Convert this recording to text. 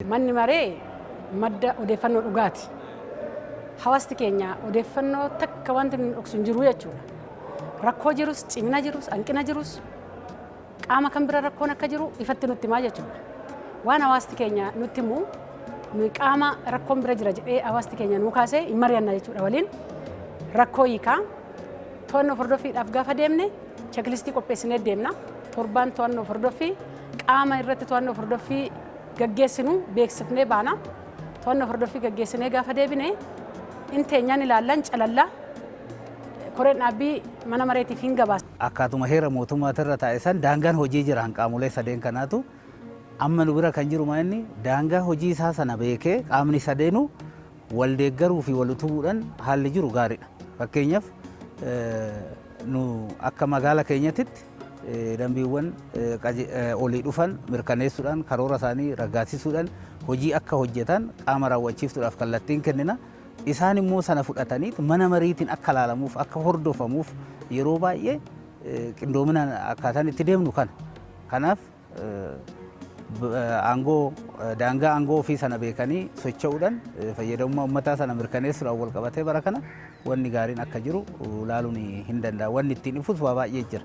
Manni maree madda odeeffannoo dhugaati. Hawaasti keenya odeeffannoo takka wanti inni dhoksu hin jiru jechuudha. Rakkoo jirus, cimina jirus, hanqina jirus, qaama kan bira rakkoon akka jiru ifatti nutti himaa jechuudha. Waan hawaasti keenya nutti himu qaama rakkoon bira jira jedhee hawaasti keenya nuu kaasee hin mari'anna jechuudha waliin. Rakkoo hiikaa to'annoo hordoffiidhaaf gaafa deemne cheeklistii qopheessinee deemna. Torbaan to'annoo hordoffii qaama irratti to'annoo hordoffii gaggeessinu beeksifnee baana. To'annoo hordoffii gaggeessinee gaafa deebine inteenyaan ilaallan calallaa koreen dhaabbii mana mareetiif hin gabaasa. Akkaatuma heera mootummaati irra taa'e san daangaan hojii jira qaamolee sadeen kanaatu amma nu bira kan jiru maa'inni daangaa hojii isaa sana beekee qaamni sadeenu wal deeggaruu fi wal utubuudhaan haalli jiru gaariidha. Fakkeenyaaf nu akka magaala keenyatitti dambiiwwan olii dhufan mirkaneessuudhaan karoora isaanii raggaasisuudhaan hojii akka hojjetan qaama raawwachiiftuudhaaf kallattiin kennina. Isaan immoo sana fudhatanii mana mariitiin akka ilaalamuuf akka hordofamuuf yeroo baay'ee qindoominaan akkaataan itti deemnu kana. Kanaaf daangaa aangoo ofii sana beekanii socho'uudhaan fayyadamummaa uummataa sana mirkaneessuudhaan wal qabatee bara kana wanni gaariin akka jiru ilaaluun hin danda'a. Wanni ittiin ifus waa baay'ee jira.